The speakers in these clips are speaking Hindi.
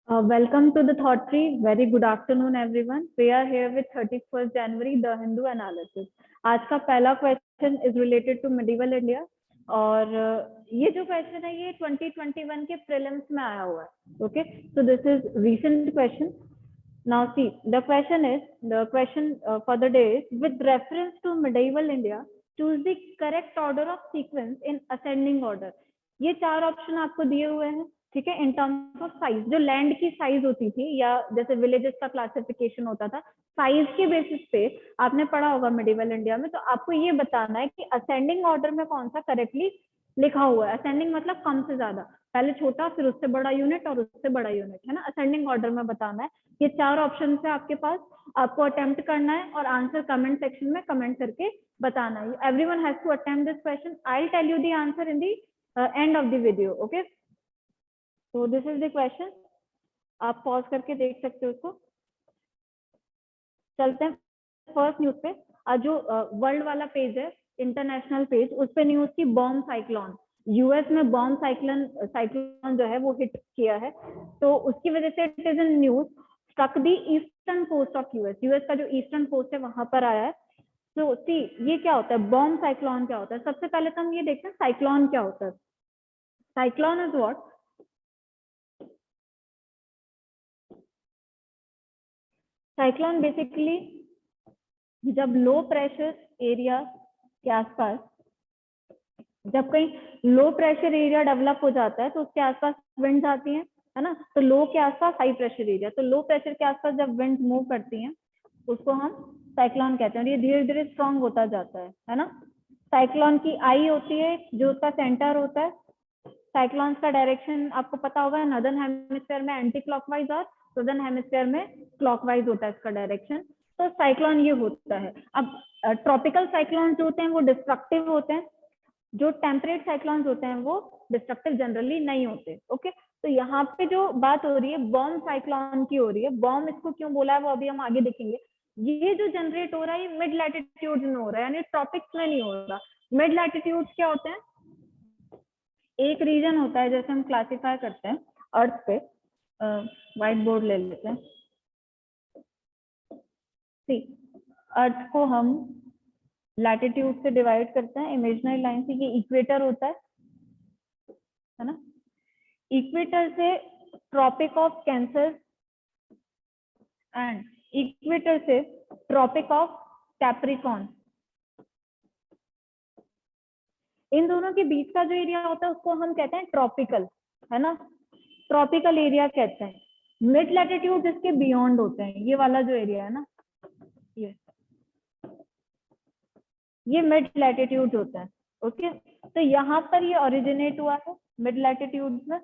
Welcome to the Thought Tree. Very good afternoon, everyone. We are here with 31st January, the Hindu analysis. आज का पहला question is related to medieval India और ये जो क्वेश्चन है ये 2021 के प्रीलिम्स में आया हुआ है. Okay, so this is recent question. Now see, the question for the day is, with reference to medieval India, choose the correct order of sequence in ascending order. ये चार ऑप्शन आपको दिए हुए हैं, ठीक है. इन टर्म्स ऑफ साइज, जो लैंड की साइज होती थी या जैसे विलेजेस का क्लासिफिकेशन होता था, साइज के बेसिस पे आपने पढ़ा होगा मिडिवल इंडिया में. तो आपको ये बताना है कि असेंडिंग ऑर्डर में कौन सा करेक्टली लिखा हुआ है. असेंडिंग मतलब कम से ज्यादा, पहले छोटा फिर उससे बड़ा यूनिट और उससे बड़ा यूनिट, है ना. असेंडिंग ऑर्डर में बताना है. ये चार ऑप्शन है आपके पास, आपको अटेम्प्ट करना है और आंसर कमेंट सेक्शन में कमेंट करके बताना है. Everyone has to attempt this question. I will tell you the answer in the end of the video. Okay, so this is the question. आप पॉज करके देख सकते हो उसको. चलते हैं फर्स्ट न्यूज पे. जो वर्ल्ड वाला पेज है, इंटरनेशनल पेज, उस पे न्यूज की बॉम्ब साइक्लोन, यूएस में बॉम्ब साइक्लोन जो है वो हिट किया है. तो उसकी वजह से it is in news struck the eastern coast of US. US का जो ईस्टर्न कोस्ट है वहां पर आया है. तो सी, ये क्या होता है, बॉम्ब साइक्लोन क्या होता है. सबसे पहले तो हम ये देखते हैं साइक्लोन क्या होता है. Cyclone is what? Cyclone basically जब लो प्रेशर एरिया के आसपास, जब कहीं लो प्रेशर एरिया डेवलप हो जाता है तो उसके आसपास विंड्स आती हैं, है ना. तो लो के आसपास हाई प्रेशर एरिया, तो लो प्रेशर के आसपास जब विंड्स मूव करती हैं उसको हम साइक्लोन कहते हैं. और ये धीरे धीरे स्ट्रॉन्ग होता जाता है ना. साइक्लोन की आई होती है जो उसका सेंटर होता है. साइक्लोन का डायरेक्शन आपको पता होगा, नॉर्दर्न हेमिस्फीयर में एंटी क्लॉकवाइज और सदर्न हेमिस्फीयर में क्लॉकवाइज होता है इसका डायरेक्शन. तो साइक्लोन ये होता है. अब ट्रॉपिकल साइक्लोन जो होते हैं वो डिस्ट्रक्टिव होते हैं. जो टेम्परेट साइक्लोन्स होते हैं वो डिस्ट्रक्टिव जनरली नहीं होते. ओके, तो यहाँ पे जो बात हो रही है बॉम्ब साइक्लोन की हो रही है. बॉम्ब इसको क्यों बोला है वो अभी हम आगे देखेंगे. ये जो जनरेट हो रहा है ये मिड लैटिट्यूड में हो रहा है, यानी ट्रॉपिक्स में नहीं हो रहा. मिड लैटिट्यूड क्या होते हैं? एक रीजन होता है, जैसे हम क्लासिफाई करते हैं अर्थ पे. व्हाइट बोर्ड ले लेते हैं. सी, अर्थ को हम लैटिट्यूड से डिवाइड करते हैं इमेजिनरी लाइन से. ये इक्वेटर होता है ना. इक्वेटर से tropic of cancer and equator से ट्रॉपिक ऑफ कैप्रिकॉर्न, इन दोनों के बीच का जो एरिया होता है उसको हम कहते हैं ट्रॉपिकल, है ना. ट्रॉपिकल एरिया कहते हैं. मिड लैटिट्यूड इसके बियॉन्ड होते हैं. ये वाला जो एरिया है ना, ये मिड लैटिट्यूड होता है. ओके, तो यहाँ पर ये ओरिजिनेट हुआ है मिड लैटिट्यूड में.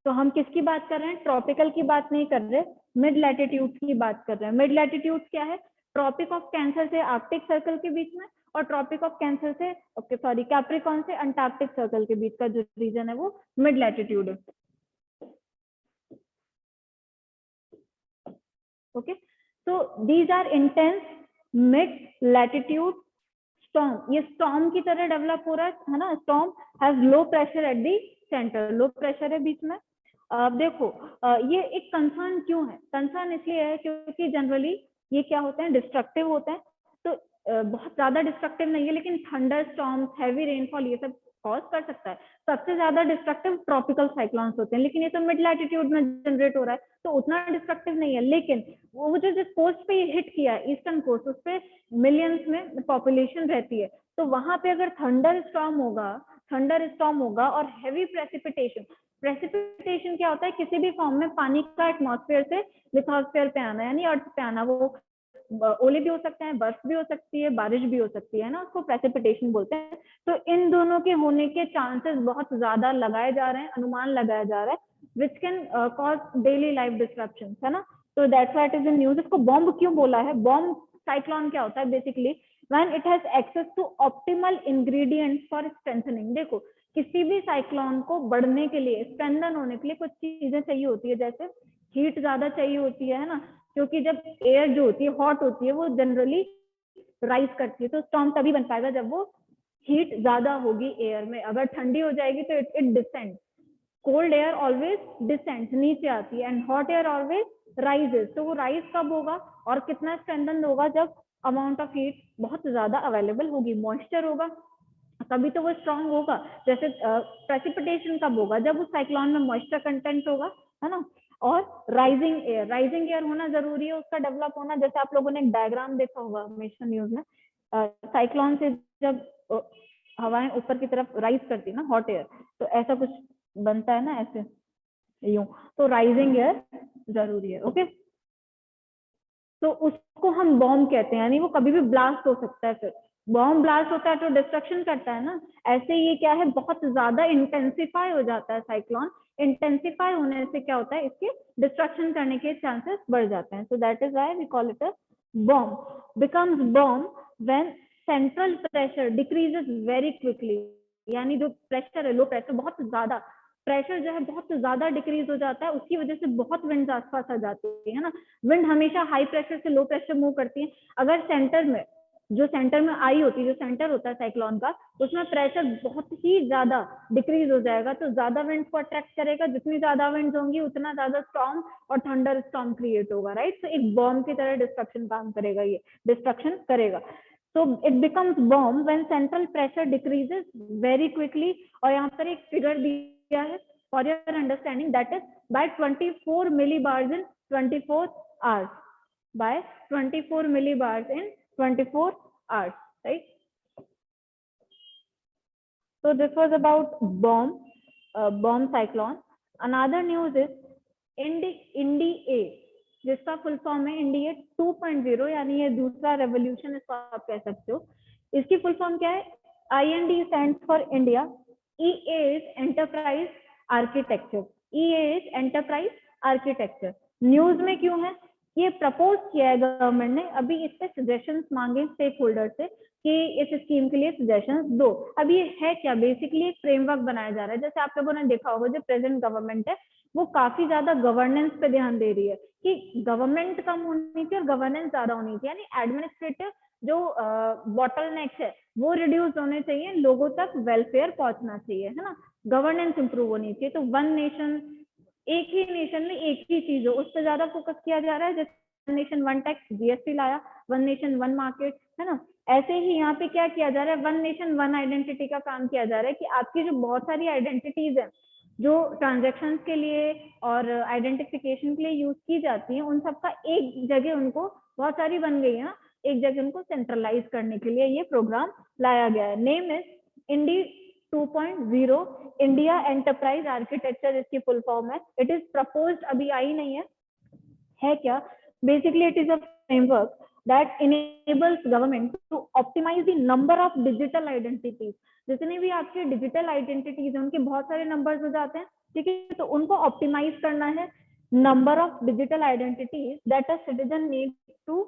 तो हम किसकी बात कर रहे हैं? ट्रॉपिकल की बात नहीं कर रहे, मिड लैटिट्यूड की बात कर रहे हैं. मिड लैटिट्यूड क्या है? ट्रॉपिक ऑफ कैंसर से आर्कटिक सर्कल के बीच में, और ट्रॉपिक ऑफ कैंसर से कैप्रिकॉर्न से अंटार्कटिक सर्कल के बीच का जो रीजन है वो मिड लैटिट्यूड है. Okay, so these are intense mid latitude storm. ये storm की तरह डेवलप हो रहा है ना. storm has low pressure at the center, low pressure है बीच में. अब देखो ये एक कंसर्न क्यों है? कंसर्न इसलिए है क्योंकि जनरली ये क्या होते हैं, डिस्ट्रक्टिव होते हैं. तो बहुत ज्यादा डिस्ट्रक्टिव नहीं है, लेकिन थंडर स्टॉर्म, हैवी रेनफॉल ये सब कॉज कर सकता है. सबसे ज्यादा डिस्ट्रक्टिव ट्रॉपिकल साइक्लोन्स होते हैं, लेकिन ये तो मिड लैटिट्यूड में जनरेट हो रहा है तो उतना डिस्ट्रक्टिव नहीं है. लेकिन वो जो जिस कोस्ट पे हिट किया है, ईस्टर्न कोस्ट, उस पे मिलियंस में पॉपुलेशन रहती है. तो वहां पे अगर थंडर स्टॉर्म होगा और हैवी प्रेसिपिटेशन. प्रेसिपिटेशन क्या होता है? किसी भी फॉर्म में पानी का एटमॉस्फेयर से लिथोस्फेयर पे आना, यानी अर्थ पे आना. वो ओले भी हो सकते हैं, बर्फ भी हो सकती है, बारिश भी हो सकती है ना, उसको प्रेसिपिटेशन बोलते हैं. तो इन दोनों के होने के चांसेस बहुत ज्यादा लगाए जा रहे हैं, अनुमान लगाया जा रहा है, which can cause daily life disruption, है ना. तो that's why it is in news. इसको बॉम्ब क्यों बोला है? बॉम्ब साइक्लोन क्या होता है basically? When it has access to optimal ingredients for strengthening. देखो, किसी भी साइक्लोन को बढ़ने के लिए, स्ट्रेंथन होने के लिए कुछ चीजें चाहिए होती है. जैसे हीट ज्यादा चाहिए होती है ना, क्योंकि जब एयर जो होती है हॉट होती है वो जनरली राइज करती है. तो स्टॉर्म तभी बन पाएगा जब वो हीट ज्यादा होगी एयर में. अगर ठंडी हो जाएगी तो it descend. Cold air always descends, नीचे आती है, and hot air always rises. तो वो राइज कब होगा और कितना स्ट्रेंथन होगा, जब अमाउंट ऑफ हीट बहुत ज्यादा अवेलेबल होगी, मॉइस्चर होगा, तभी तो वो स्ट्रांग होगा। जैसे प्रेसिपिटेशन कब होगा, जब उस साइक्लोन में मॉइस्चर कंटेंट होगा, है ना। और राइजिंग एयर होना जरूरी है, उसका डेवलप होना। जैसे आप लोगों ने एक डायग्राम देखा होगा हमेशा न्यूज में, साइक्लोन से जब हवाएं ऊपर की तरफ राइज करती है ना, हॉट एयर, तो ऐसा कुछ बनता है ना, ऐसे यूं। तो राइजिंग एयर जरूरी है। ओके, तो उसको हम बॉम्ब कहते हैं, यानी वो कभी भी ब्लास्ट हो सकता है। फिर बॉम्ब ब्लास्ट होता है तो डिस्ट्रक्शन करता है ना, ऐसे ये क्या है, बहुत ज्यादा इंटेंसिफाई हो जाता है साइक्लोन। इंटेंसिफाई होने से क्या होता है, इसके डिस्ट्रक्शन करने के चांसेस बढ़ जाते हैं। So that is why we call it a bomb. Becomes bomb when central pressure decreases very quickly, यानी जो प्रेशर है, लो प्रेशर, बहुत ज्यादा प्रेशर जो है बहुत ज्यादा डिक्रीज हो जाता है, उसकी वजह से बहुत विंड आसपास आ जाती है ना। विंड हमेशा हाई प्रेशर से लो प्रेशर मूव करती है। अगर सेंटर में, जो सेंटर में आई होती है, जो सेंटर होता है साइक्लोन का, उसमें प्रेशर बहुत ही ज्यादा डिक्रीज हो जाएगा, तो ज्यादा विंड को अट्रैक्ट करेगा। जितनी ज्यादा विंड होंगी उतना ज्यादा स्टॉर्म और थंडर स्टॉर्म क्रिएट होगा, राइट। तो एक बॉम्ब की तरह डिस्ट्रक्शन काम करेगा, ये डिस्ट्रक्शन करेगा। So it becomes bomb when central pressure decreases very quickly। और यहाँ पर एक फिगर दिया है for your understanding, that is by 24 millibars in 24 hours, by 24 millibars in 24 hours, right? So this was about bomb cyclone. Another news is INDIA, जिसका फुल फॉर्म है इंडिया 2.0, यानी ये दूसरा रेवोल्यूशन इसको आप कह सकते हो। इसकी फुल फॉर्म क्या है, IND stands for India, EA is enterprise architecture, EA is enterprise architecture. News में क्यों है, ये प्रपोज किया है गवर्नमेंट ने, अभी इस पे सजेशंस मांगे स्टेक होल्डर से कि इस स्कीम के लिए सजेशंस दो। अब ये है क्या, बेसिकली एक फ्रेमवर्क बनाया जा रहा है। जैसे आप लोगों ने देखा होगा, जो प्रेजेंट गवर्नमेंट है वो काफी ज्यादा गवर्नेंस पे ध्यान दे रही है, कि गवर्नमेंट कम होनी चाहिए और गवर्नेंस ज्यादा होनी चाहिए, यानी एडमिनिस्ट्रेटिव जो बॉटल नेक्स है वो रिड्यूस होने चाहिए, लोगों तक वेलफेयर पहुंचना चाहिए, है ना। गवर्नेंस इंप्रूव होनी चाहिए। तो वन नेशन, एक ही नेशन में एक ही चीज हो, उस पर ज्यादा फोकस किया जा रहा है। जैसे one nation one tax, GST लाया, वन नेशन वन मार्केट, है ना। ऐसे ही यहाँ पे क्या किया जा रहा है, वन नेशन वन आइडेंटिटी का काम किया जा रहा है, कि आपकी जो बहुत सारी आइडेंटिटीज है जो ट्रांजेक्शन के लिए और आइडेंटिफिकेशन के लिए यूज की जाती है, उन सबका एक जगह, उनको बहुत सारी बन गई है ना, एक जगह उनको सेंट्रलाइज करने के लिए ये प्रोग्राम लाया गया है। Name is INDEA 2.0, India enterprise architecture इसकी फुल फॉर्म है। इट इज प्रपोज्ड, अभी आई नहीं है क्या, basically it is a framework that enables government to optimize the number of digital identities। जितने भी आपके डिजिटल आइडेंटिटीज हैं उनके बहुत सारे नंबर्स हो जाते हैं, ठीक है, तो उनको ऑप्टिमाइज करना है। Number of digital identities that a citizen need to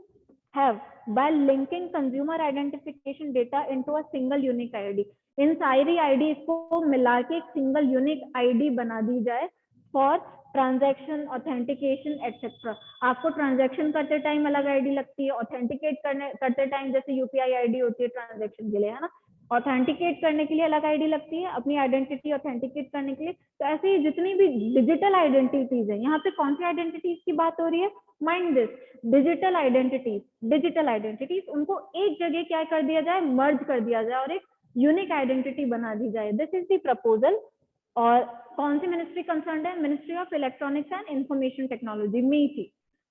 have by linking consumer identification data into a single unique ID। इन सारी आईडी को मिला के एक सिंगल यूनिक आईडी बना दी जाए फॉर ट्रांजैक्शन, ऑथेंटिकेशन एटसेट्रा। आपको ट्रांजैक्शन करते टाइम अलग आईडी लगती है, ऑथेंटिकेट करते टाइम जैसे यूपीआई आईडी होती है ट्रांजैक्शन के लिए, है ना, ऑथेंटिकेट करने के लिए अलग आईडी लगती है, अपनी आइडेंटिटी ऑथेंटिकेट करने के लिए। तो ऐसे ही जितनी भी डिजिटल आइडेंटिटीज है, यहाँ पे कौन सी आइडेंटिटीज की बात हो रही है, माइंड दिस, डिजिटल आइडेंटिटीज, उनको एक जगह क्या कर दिया जाए, मर्ज कर दिया जाए और एक यूनिक आइडेंटिटी बना दी जाए। This is the proposal. और कौन सी मिनिस्ट्री कंसर्न है, ministry of electronics and information technology, MIIT,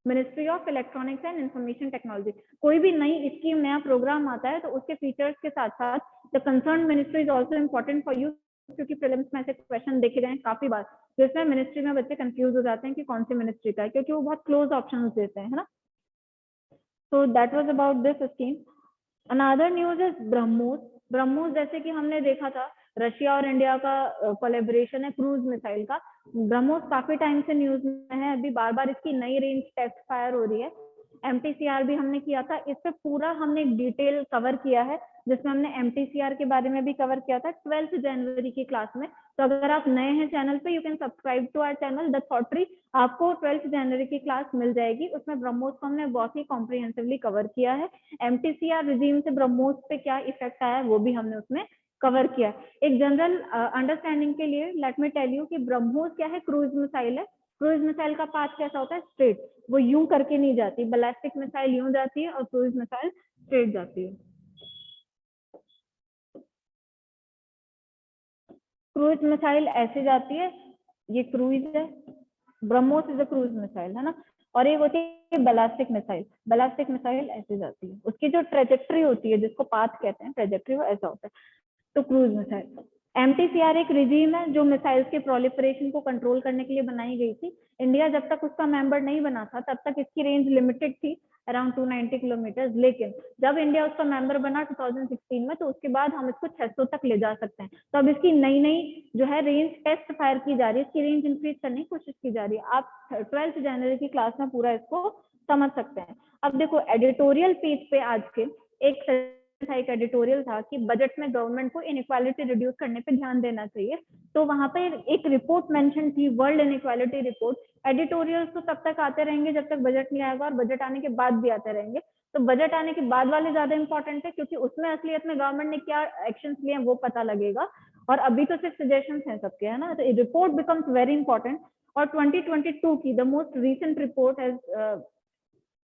ministry of electronics and information technology. कोई भी नई स्कीम, नया प्रोग्राम आता है तो उसके फीचर्स के साथ साथ the concern ministry is also important for you, क्योंकि प्रीलिम्स में ऐसे क्वेश्चन देखे गए काफी बार, जिसमें मिनिस्ट्री में बच्चे कंफ्यूज हो जाते हैं कि कौन सी मिनिस्ट्री का है, क्योंकि वो बहुत क्लोज ऑप्शन देते हैं, है ना। So that was about this scheme. Another news is BrahMos. BrahMos जैसे कि हमने देखा था, रशिया और इंडिया का कोलैबोरेशन है क्रूज मिसाइल का। ब्रह्मोस काफी टाइम से न्यूज में है, अभी बार बार इसकी नई रेंज टेस्ट फायर हो रही है। MTCR भी हमने किया था, इस पे पूरा हमने डिटेल कवर किया है, जिसमें हमने MTCR के बारे में भी कवर किया था 12 जनवरी की क्लास में। तो अगर आप नए हैं चैनल पे, you can subscribe to our channel The Thought Tree, आपको 12 जनवरी की क्लास मिल जाएगी। उसमें ब्रह्मोस को हमने बहुत ही कॉम्प्रिहेंसिवली कवर किया है। MTCR रिजीम से ब्रह्मोस पे क्या इफेक्ट आया है वो भी हमने उसमें कवर किया। एक जनरल अंडरस्टैंडिंग के लिए लेट मी टेल यू कि ब्रह्मोस क्या है, क्रूज मिसाइल है। क्रूज मिसाइल का पाथ कैसा होता है, स्ट्रेट, वो यूं करके नहीं जाती, बैलिस्टिक मिसाइल यूं जाती है और क्रूज मिसाइल स्ट्रेट जाती है। क्रूज मिसाइल ऐसे जाती है, ये क्रूज है, BrahMos is a cruise missile, है ना। और एक होती है बैलिस्टिक मिसाइल, बैलिस्टिक मिसाइल ऐसे जाती है, उसकी जो ट्रेजेक्ट्री होती है, जिसको पाथ कहते हैं, ट्रेजेक्ट्री वो ऐसा होता है। तो क्रूज मिसाइल, MTCR एक रिजीम है जो मिसाइल्स के प्रोलिफरेशन को कंट्रोल करने के लिए बनाई गई थी। इंडिया जब तक उसका मेंबर नहीं बना था तब तक इसकी रेंज लिमिटेड थी, अराउंड 290 किलोमीटर। लेकिन जब इंडिया उसका मेंबर बना 2016 में, तो उसके बाद हम इसको 600 तक ले जा सकते हैं। तो अब इसकी नई नई जो है रेंज टेस्ट फायर की जा रही है, इसकी रेंज इंक्रीज करने की कोशिश की जा रही है। आप 12th जनवरी की क्लास में पूरा इसको समझ सकते हैं। अब देखो एडिटोरियल पेज पे आज के एक एडिटोरियल था कि बजट में गवर्नमेंट को इनइक्वालिटी रिड्यूस करने पे ध्यान देना चाहिए। तो वहां पे एक रिपोर्ट मेंशन थी, वर्ल्ड इनइक्वालिटी रिपोर्ट। एडिटोरियल्स तो तब तक आते रहेंगे जब तक बजट नहीं आएगा, और बजट आने के बाद भी आते रहेंगे। तो बजट आने के बाद वाले ज्यादा इंपॉर्टेंट है, क्योंकि उसमें असलियत में गवर्नमेंट ने क्या एक्शन लिए हैं वो पता लगेगा। और अभी तो सिर्फ सजेशन है सबके, है ना। तो रिपोर्ट बिकम्स वेरी इंपॉर्टेंट। और 2022 की the most recent report has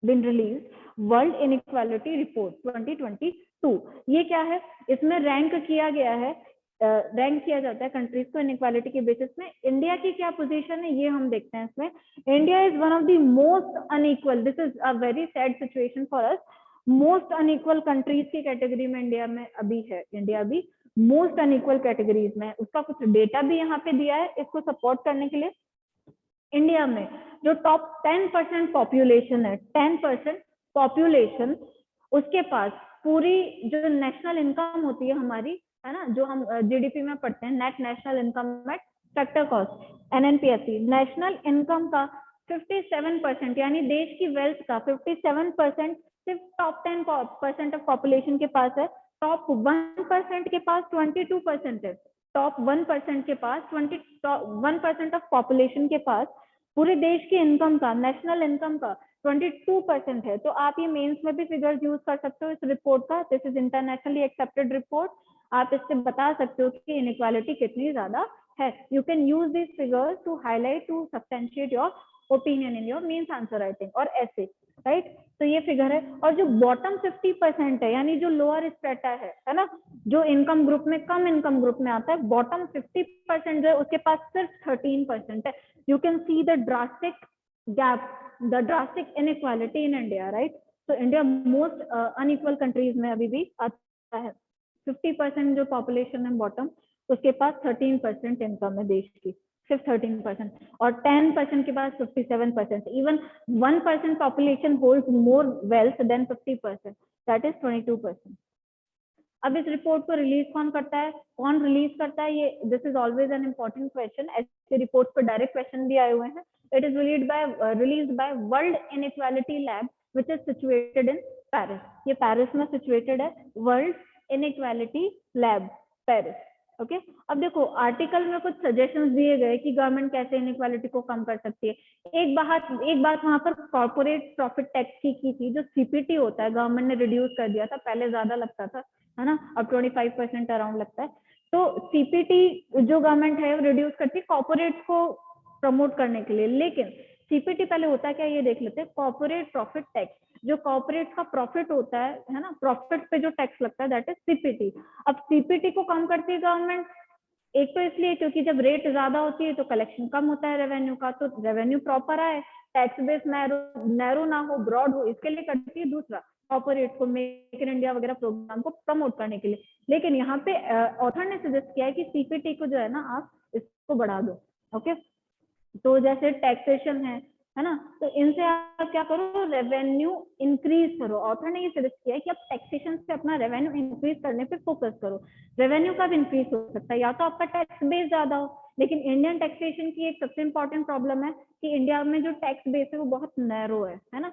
been released, world inequality report 2022। ये क्या है, इसमें रैंक किया गया है, रैंक किया जाता है कंट्रीज को इनइक्वालिटी के बेसिस में। इंडिया की क्या पोजीशन है ये हम देखते हैं इसमें। India is one of the most unequal, this is a very sad situation for us, most unequal countries की कैटेगरी में इंडिया में अभी है। इंडिया भी मोस्ट अनइक्वल कैटेगरीज में, उसका कुछ डेटा भी यहाँ पे दिया है इसको सपोर्ट करने के लिए। इंडिया में जो टॉप 10% पॉपुलेशन है, 10% पॉपुलेशन, उसके पास पूरी जो नेशनल इनकम होती है हमारी, है ना, जो हम जीडीपी में पढ़ते हैं, net national income at factor cost, NNPSC, national income का 57%, यानी देश की वेल्थ का 57% सिर्फ टॉप 10% ऑफ पॉपुलेशन के पास है। टॉप 1% के पास 22% है। टॉप 1% के पास 1% ऑफ पॉपुलेशन के पास पूरे देश की इनकम का, नेशनल इनकम का 22% है। तो आप ये मेंस में भी फिगर्स यूज कर सकते हो इस रिपोर्ट का, this is internationally accepted report. आप इससे बता सकते हो कि इनइक्वालिटी कितनी ज्यादा है। You can use this figures to highlight, to substantiate your opinion in your mains answer writing और ऐसे, राइट। तो ये फिगर है। और जो बॉटम 50% है, यानी जो लोअर स्ट्रेटा है ना, जो इनकम ग्रुप में, कम इनकम ग्रुप में आता है, बॉटम 50% जो है उसके पास सिर्फ 13% है। You can see the drastic gap, the drastic inequality in India, right. तो इंडिया मोस्ट अनइक्वल कंट्रीज में अभी भी आता है। 50% जो पॉपुलेशन है बॉटम, उसके पास 13% इनकम है देश की, सिर्फ 13%। और 10% के पास 57%। Even 1% population holds more wealth than 50%, that is 22%। अब इस रिपोर्ट को रिलीज कौन करता है, कौन रिलीज करता है, ये this is always an important question. ऐसे रिपोर्ट पर डायरेक्ट क्वेश्चन भी आए हुए हैं। It is released by world inequality lab which is situated in Paris. ये पेरिस में सिचुएटेड है, world inequality lab Paris. Okay अब देखो आर्टिकल में कुछ सजेशंस दिए गए कि गवर्नमेंट कैसे इनइक्वालिटी को कम कर सकती है। एक बात वहां पर कॉर्पोरेट प्रॉफिट टैक्स की थी, जो सीपीटी होता है, गवर्नमेंट ने रिड्यूस कर दिया था, पहले ज्यादा लगता था, है ना, अब 25% अराउंड लगता है। तो सीपीटी जो गवर्नमेंट है रिड्यूस करती है कॉर्पोरेट को प्रमोट करने के लिए। लेकिन सीपीटी पहले होता क्या, ये देख लेते हैं। कॉर्पोरेट प्रॉफिट टैक्स, जो कॉर्पोरेट का प्रॉफिट होता है ना, प्रॉफिट पे जो टैक्स लगता है, दैट इज सीपीटी। अब सीपीटी को कम करती है गवर्नमेंट, एक तो इसलिए क्योंकि जब रेट ज्यादा होती है तो कलेक्शन कम होता है रेवेन्यू का, तो रेवेन्यू प्रॉपर आए, टैक्स बेस नैरो ना हो, ब्रॉड हो, इसके लिए करती है। दूसरा कॉर्पोरेट को मेक इन इंडिया वगैरह प्रोग्राम को प्रमोट करने के लिए। लेकिन यहाँ पे ऑथर ने सजेस्ट किया है कि सीपीटी को जो है ना आप इसको बढ़ा दो। ओके तो जैसे टैक्सेशन है ना, तो इनसे आप क्या करो, रेवेन्यू इंक्रीज करो। ऑथर ने ये सजेस्ट किया है कि आप टैक्सेशन से अपना रेवेन्यू इंक्रीज करने पे फोकस करो। रेवेन्यू कब इंक्रीज हो सकता है, या तो आपका टैक्स बेस ज्यादा हो। लेकिन इंडियन टैक्सेशन की एक सबसे इंपॉर्टेंट प्रॉब्लम है कि इंडिया में जो टैक्स बेस है वो बहुत नैरो है ना।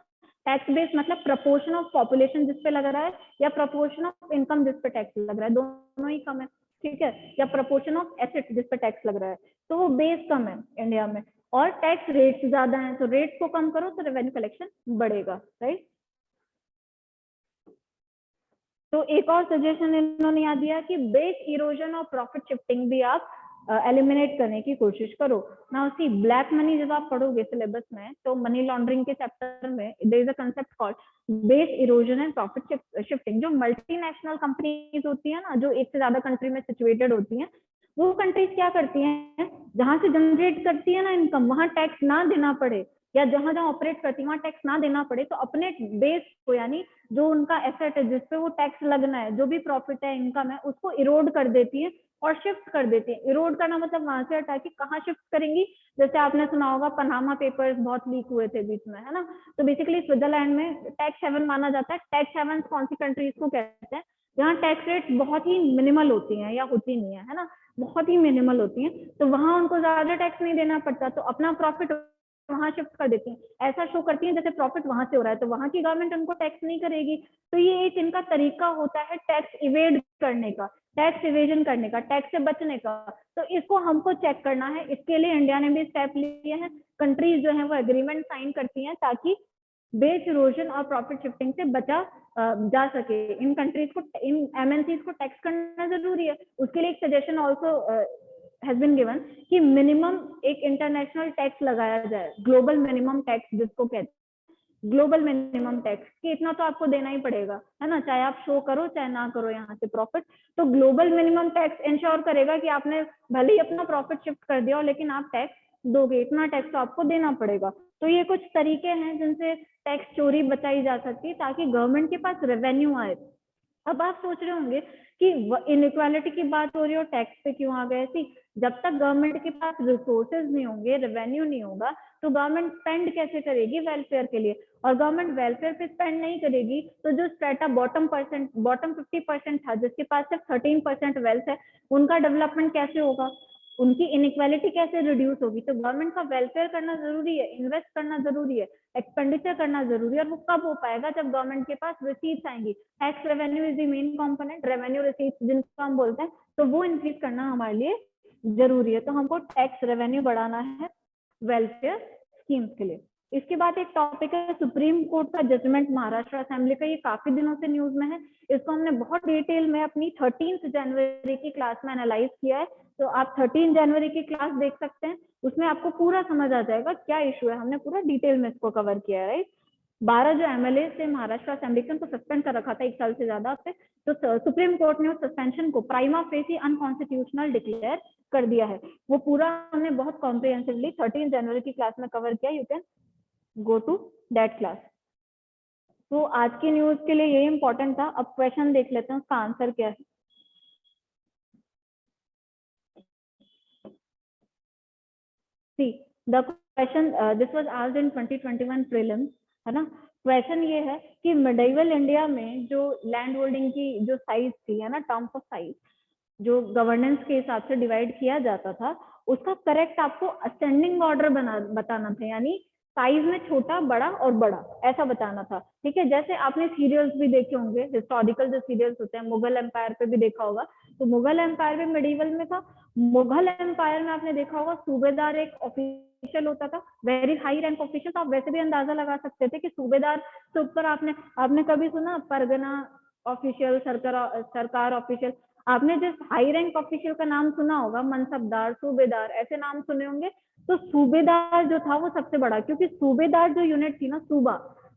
टैक्स बेस मतलब प्रपोर्शन ऑफ पॉपुलेशन जिस पे लग रहा है, या प्रपोर्शन ऑफ इनकम जिस पे टैक्स लग रहा है, दोनों ही कम है, ठीक है, या प्रपोर्शन ऑफ एसेट जिस पे टैक्स लग रहा है, तो वो बेस कम है इंडिया में। और टैक्स रेट्स ज्यादा हैं, तो रेट्स को कम करो तो रेवेन्यू कलेक्शन बढ़ेगा, राइट। तो एक और सजेशन इन्होंने यहाँ दिया कि बेस इरोजन और प्रॉफिट शिफ्टिंग भी आप एलिमिनेट करने की कोशिश करो ना। उसी ब्लैक मनी जब आप पढ़ोगे सिलेबस में, तो मनी लॉन्ड्रिंग के चैप्टर में there is a concept called base erosion and profit shifting. जो मल्टीनेशनल कंपनीज होती है ना, जो एक से ज्यादा कंट्री में सिचुएटेड होती हैं, वो कंट्रीज क्या करती हैं, जहां से जनरेट करती है ना इनकम, वहां टैक्स ना देना पड़े, या जहां जहां ऑपरेट करती है वहां टैक्स ना देना पड़े, तो अपने बेस को, यानी जो उनका एसेट है जिसपे वो टैक्स लगना है, जो भी प्रॉफिट है, इनकम है, उसको इरोड कर देती है और शिफ्ट कर देती है। इरोड करना मतलब वहां से हटा के कहाँ शिफ्ट करेंगी, जैसे आपने सुना होगा पनामा पेपर्स बहुत लीक हुए थे बीच में, है ना। तो बेसिकली स्विट्जरलैंड में टैक्स हेवन माना जाता है। टैक्स हेवन कौन सी कंट्रीज को कहते हैं, जहाँ टैक्स रेट बहुत ही मिनिमल होती है या होती नहीं है ना, बहुत ही मिनिमल होती है, तो वहां उनको ज्यादा टैक्स नहीं देना पड़ता, तो अपना प्रॉफिट वहां शिफ्ट कर देती हैं। ऐसा शो करती हैं जैसे प्रॉफिट वहां से हो रहा है, तो वहां की गवर्नमेंट उनको टैक्स नहीं करेगी। तो ये एक इनका तरीका होता है टैक्स इवेड करने का, टैक्स इवेजन करने का, टैक्स से बचने का। तो इसको हमको चेक करना है, इसके लिए इंडिया ने भी स्टेप लिए हैं। कंट्रीज जो है वो एग्रीमेंट साइन करती हैं ताकि बेस इरोजन और प्रॉफिट शिफ्टिंग से बचा जा सके। इन कंट्रीज को, इन एमएनसीज को टैक्स करना जरूरी है। उसके लिए एक suggestion also has been given कि मिनिमम एक इंटरनेशनल टैक्स लगाया जाए, ग्लोबल मिनिमम टैक्स जिसको कहते हैं, ग्लोबल मिनिमम टैक्स, कि इतना तो आपको देना ही पड़ेगा, है ना, चाहे आप शो करो चाहे ना करो यहाँ से प्रॉफिट। तो ग्लोबल मिनिमम टैक्स इंश्योर करेगा कि आपने भले ही अपना प्रॉफिट शिफ्ट कर दिया हो, लेकिन आप टैक्स दोगे, इतना टैक्स तो आपको देना पड़ेगा। तो ये कुछ तरीके हैं जिनसे टैक्स चोरी बचाई जा सकती है, ताकि गवर्नमेंट के पास रेवेन्यू आए। अब आप सोच रहे होंगे कि इनइक्वालिटी की बात हो रही है और टैक्स पे क्यों आ गए। सी, जब तक गवर्नमेंट के पास रिसोर्सेज नहीं होंगे, रेवेन्यू नहीं होगा, तो गवर्नमेंट स्पेंड कैसे करेगी वेलफेयर के लिए। और गवर्नमेंट वेलफेयर पे स्पेंड नहीं करेगी, तो जो स्ट्रेटा बॉटम 50% था, जिसके पास सिर्फ 13% वेल्थ है, उनका डेवलपमेंट कैसे होगा, उनकी इनइक्वालिटी कैसे रिड्यूस होगी। तो गवर्नमेंट का वेलफेयर करना जरूरी है, इन्वेस्ट करना जरूरी है, एक्सपेंडिचर करना जरूरी है। और वो कब हो पाएगा, जब गवर्नमेंट के पास रिसीट्स आएंगी। Tax revenue is the main component, revenue receipts जिनको हम बोलते हैं, तो वो इंक्रीज करना हमारे लिए जरूरी है। तो हमको टैक्स रेवेन्यू बढ़ाना है वेलफेयर स्कीम्स के लिए। इसके बाद एक टॉपिक है सुप्रीम कोर्ट का जजमेंट महाराष्ट्र असेंबली का। ये काफी दिनों से न्यूज में है, इसको हमने बहुत डिटेल में अपनी 13 जनवरी की क्लास में एनालाइज किया है। तो आप 13 जनवरी की क्लास देख सकते हैं, उसमें आपको पूरा समझ आ जाएगा क्या इशू है। हमने पूरा डिटेल में इसको कवर किया है, राइट। 12 जो एमएलए से महाराष्ट्र असेंबली के, उनको सस्पेंड कर रखा था 1 साल से ज्यादा से, तो सुप्रीम कोर्ट ने उस सस्पेंशन को प्राइमा फेसी अनकॉन्स्टिट्यूशनल डिक्लेयर कर दिया है। वो पूरा हमने बहुत कॉम्प्रिहेंसिवली 13 जनवरी की क्लास में कवर किया। You can go to that class. तो आज की न्यूज के लिए यही इंपॉर्टेंट था। अब क्वेश्चन देख लेते हैं, उसका आंसर क्या है। See, the question this was asked in 2021 prelims, है ना। क्वेश्चन ये है कि मिडिवल इंडिया में जो लैंड होल्डिंग की जो साइज थी, है ना, टर्म्स ऑफ साइज, जो गवर्नेंस के हिसाब से डिवाइड किया जाता था, उसका करेक्ट आपको असेंडिंग ऑर्डर बताना था, यानी साइज में छोटा, बड़ा और बड़ा, ऐसा बताना था। ठीक है, जैसे आपने सीरियल्स भी देखे होंगे, हिस्टोरिकल जो सीरियल्स होते हैं, मुगल एम्पायर पे भी देखा होगा। तो मुगल एम्पायर भी मिडिवल में था। मुगल एम्पायर में आपने देखा होगा सूबेदार एक ऑफिशियल होता था, वेरी हाई रैंक ऑफिशियल। तो आप वैसे भी अंदाजा लगा सकते थे कि सूबेदार से ऊपर आपने कभी सुना परगना ऑफिशियल, सरकार ऑफिशियल। आपने जिस हाई रैंक ऑफिशियल का नाम सुना होगा, मनसबदार, सूबेदार, ऐसे नाम सुने होंगे। तो सूबेदार जो था वो सबसे बड़ा, क्योंकि सूबेदार जो यूनिट थी ना, सूबा,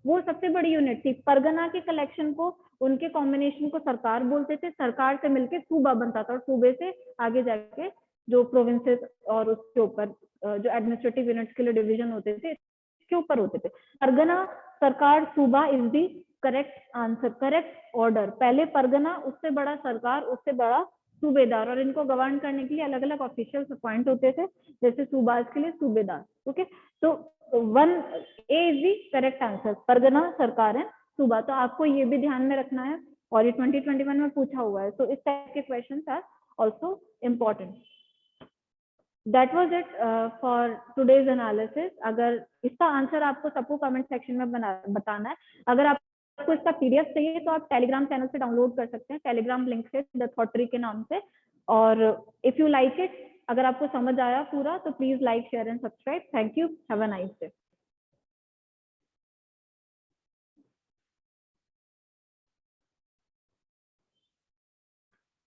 वो सबसे बड़ी यूनिट थी। परगना के कलेक्शन को, उनके कॉम्बिनेशन को सरकार बोलते थे, सरकार से मिलके सूबा बनता था, और सूबे से आगे जाके जो प्रोविंसेस और उसके ऊपर जो एडमिनिस्ट्रेटिव यूनिट्स के लिए डिवीजन होते थे, इसके ऊपर होते थे। परगना, सरकार, सूबा is the correct answer, correct order. पहले परगना, उससे बड़ा सरकार, उससे बड़ा सूबेदार, और इनको गवर्न करने के लिए अलग अलग ऑफिशियल्स अपॉइंट होते थे, जैसे सूबाज के लिए सूबेदार। ओके, तो 1A is the correct answer, Pargana, सरकार है, सूबा। तो आपको ये भी ध्यान में रखना है, और ये 2021 में पूछा हुआ है। तो इस टाइप के questions are also important. That was it for today's analysis. अगर इसका आंसर आपको सबको कमेंट सेक्शन में बताना है। अगर आपको इसका पीडीएफ चाहिए तो आप टेलीग्राम चैनल से डाउनलोड कर सकते हैं, टेलीग्राम लिंक से, द थॉट ट्री के नाम से। और इफ यू लाइक इट, अगर आपको समझ आया पूरा, तो please like, share and subscribe. Thank you, have a nice day.